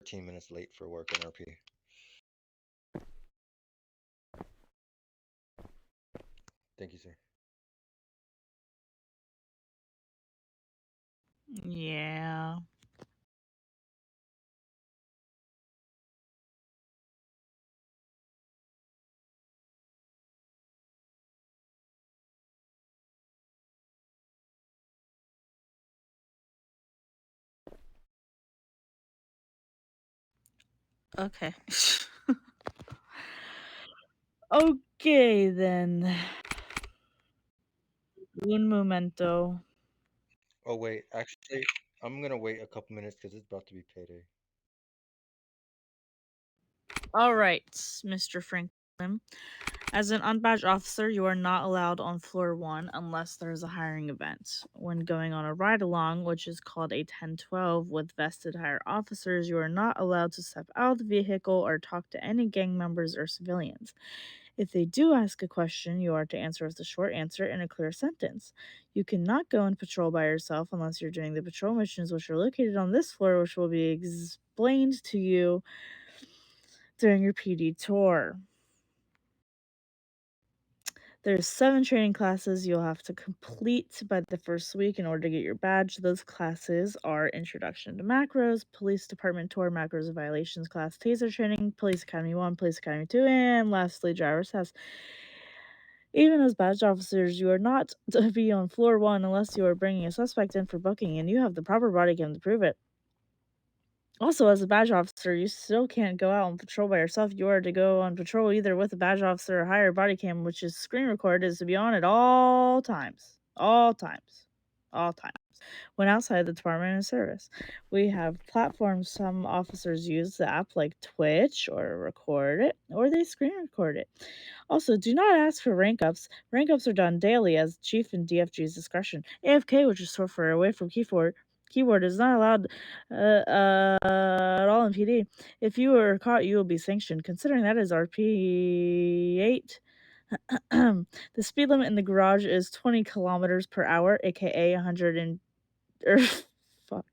13 minutes late for work in RP. Thank you, sir. Yeah. Okay. Okay, then. Un momento. Oh wait, actually, I'm gonna wait a couple minutes because it's about to be payday. All right, Mr. Franklin. As an unbadged officer, you are not allowed on floor 1 unless there's a hiring event. When going on a ride along, which is called a 1012 with vested higher officers, you are not allowed to step out of the vehicle or talk to any gang members or civilians. If they do ask a question, you are to answer with a short answer in a clear sentence. You cannot go and patrol by yourself unless you're doing the patrol missions, which are located on this floor, which will be explained to you during your PD tour. There's 7 training classes you'll have to complete by the first week in order to get your badge. Those classes are Introduction to Macros, Police Department Tour, Macros and Violations class, Taser Training, Police Academy 1, Police Academy 2, and lastly, Driver's Test. Even as badge officers, you are not to be on floor 1 unless you are bringing a suspect in for booking and you have the proper body cam to prove it. Also, as a badge officer, you still can't go out on patrol by yourself. You are to go on patrol either with a badge officer or hire body cam, which is screen recorded, is to be on at all times. All times. All times. When outside the department of service. We have platforms some officers use the app like Twitch or record it, or they screen record it. Also, do not ask for rank ups. Rank ups are done daily as chief and DFG's discretion. AFK, which is short for away from keyboard is not allowed at all in PD. If you are caught, you will be sanctioned. Considering that is RP 8. The speed limit in the garage is 20 kilometers per hour, aka 100 and fuck.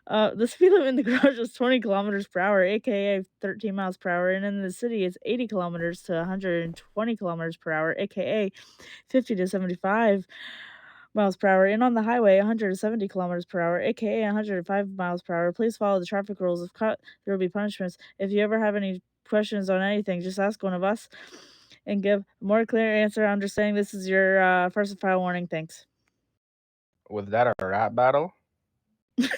The speed limit in the garage is 20 kilometers per hour, aka 13 miles per hour, and in the city it's 80 kilometers to 120 kilometers per hour, aka 50 to 75 miles per hour, and on the highway 170 kilometers per hour, aka 105 miles per hour. Please follow the traffic rules. If caught, there will be punishments. If you ever have any questions on anything, just ask one of us and give a more clear answer. Understanding this is your first and final warning. Thanks. Was that a rap battle? That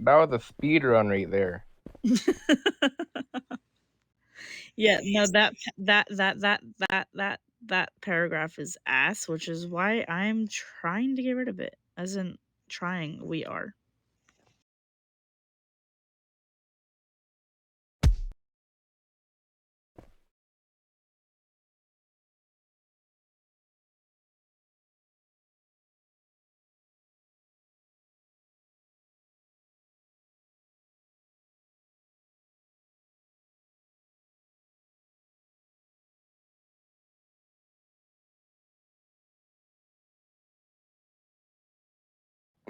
was a speed run right there. Yeah, no, that paragraph is ass, which is why I'm trying to get rid of it. As in trying, we are.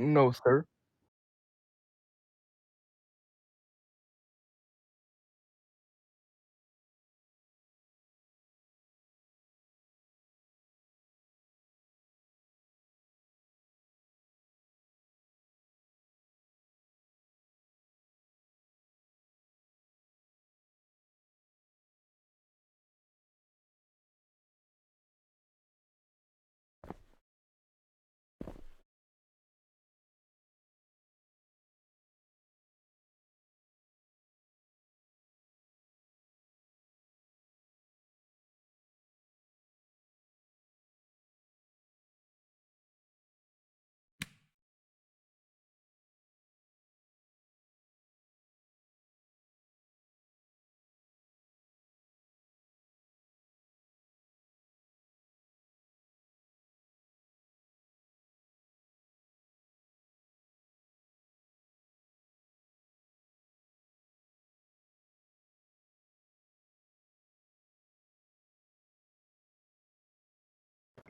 No, sir.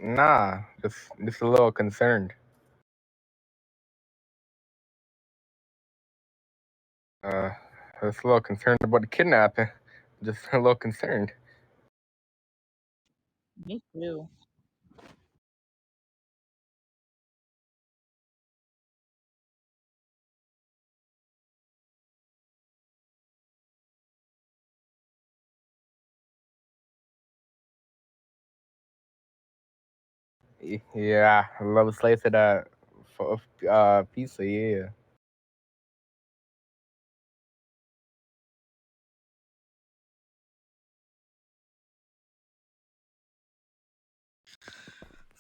Nah, just a little concerned. Just a little concerned about the kidnapping. Just a little concerned. Me too. Yeah, I love a slice of that pizza. Yeah.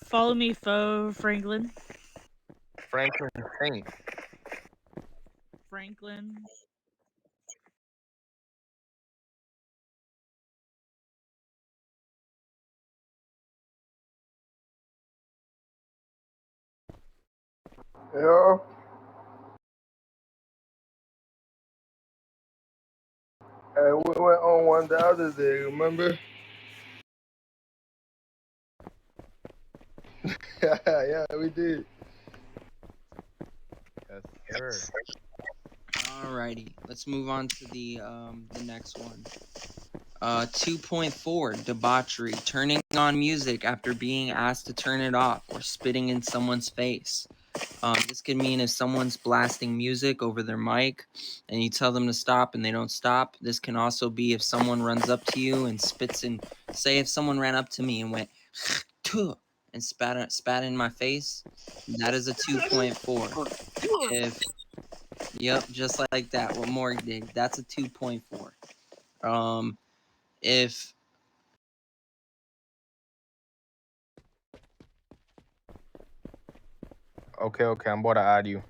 Follow me, Franklin. Franklin Saint. Franklin. Yeah. We went on one the other day, remember? Yeah, we did. Yes, sir. Alrighty, let's move on to the next one. 2.4 debauchery, turning on music after being asked to turn it off or spitting in someone's face. This could mean if someone's blasting music over their mic and you tell them to stop and they don't stop. This can also be if someone runs up to you and spits in. Say if someone ran up to me and went and spat in my face, that is a 2.4. Yep, just like that. What Morg did. That's a 2.4. If Okay, I'm about to add you.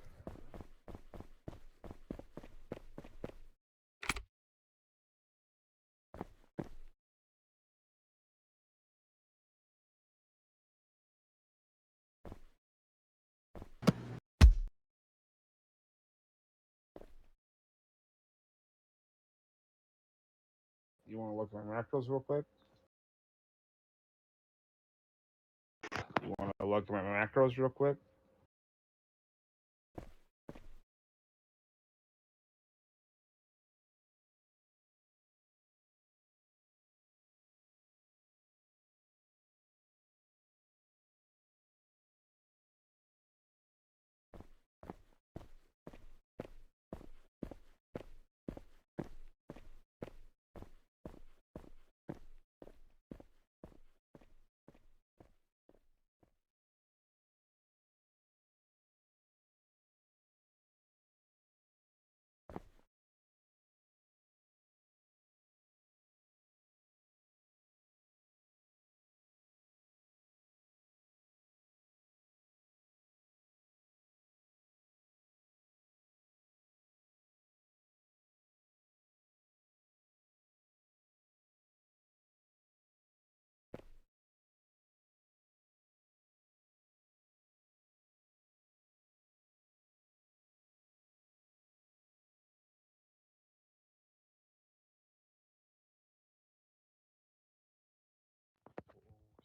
You want to look at my macros real quick? You want to look at my macros real quick?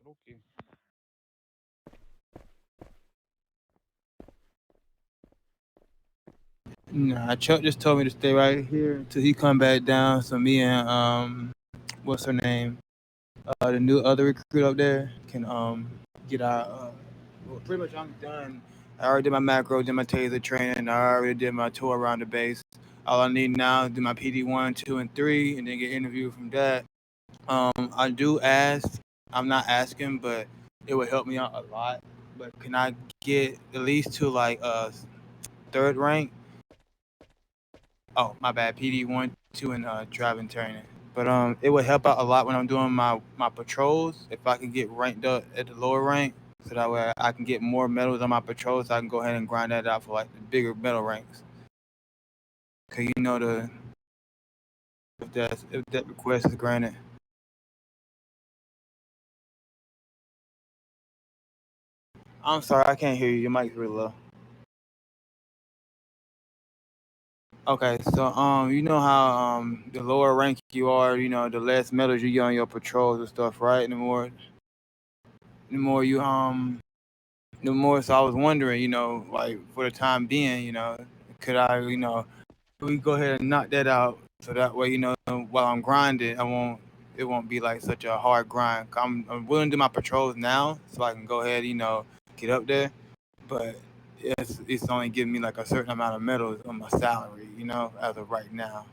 Okay. Nah, Chuck just told me to stay right here until he come back down. So me and what's her name? The new other recruit up there can get our. Well, pretty much I'm done. I already did my macro, did my taser training. I already did my tour around the base. All I need now is do my PD 1, 2, and 3, and then get interviewed from that. I do ask. I'm not asking, but it would help me out a lot. But can I get at least to like third rank? Oh, my bad. PD 1, 2, and driving training. But it would help out a lot when I'm doing my patrols if I can get ranked up at the lower rank, so that way I can get more medals on my patrols. So I can go ahead and grind that out for like the bigger medal ranks. Cause you know if that request is granted. I'm sorry, I can't hear you. Your mic's really low. Okay, so you know how the lower rank you are, you know, the less medals you get on your patrols and stuff, right? And the the more you the more. So I was wondering, like for the time being, could I, could we go ahead and knock that out so that way, while I'm grinding, it won't be like such a hard grind. I'm willing to do my patrols now, so I can go ahead, get up there. But it's only giving me like a certain amount of medals on my salary, as of right now.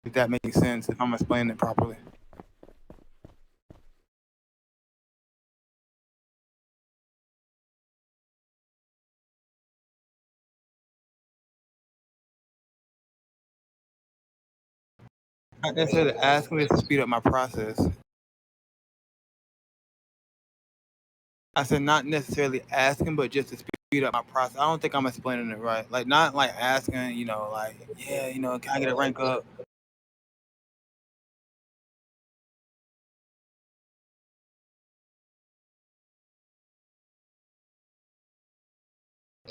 If that makes sense, if I'm explaining it properly. Not necessarily asking me to speed up my process. I said not necessarily asking, but just to speed up my process. I don't think I'm explaining it right. Like not like asking, like, yeah, can I get a rank up?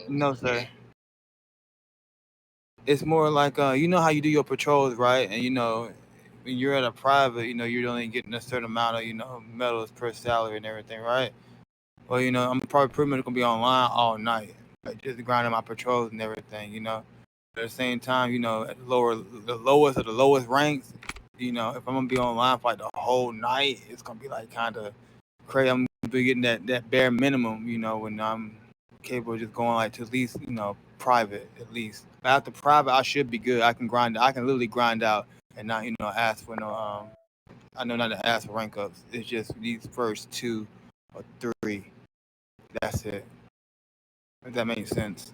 No, sir. It's more like you know how you do your patrols, right? And when you're at a private, you're only getting a certain amount of, medals per salary and everything, right? Well, I'm probably pretty much gonna be online all night, like just grinding my patrols and everything, At the same time, at the lowest of the lowest ranks, if I'm gonna be online for like the whole night, it's gonna be like kind of crazy. I'm gonna be getting that bare minimum, when I'm capable of just going like to at least, private at least. But after private, I should be good. I can grind. I can literally grind out and not, ask for no. I know not to ask for rank ups. It's just these first 2 or 3. That's it. If that makes sense.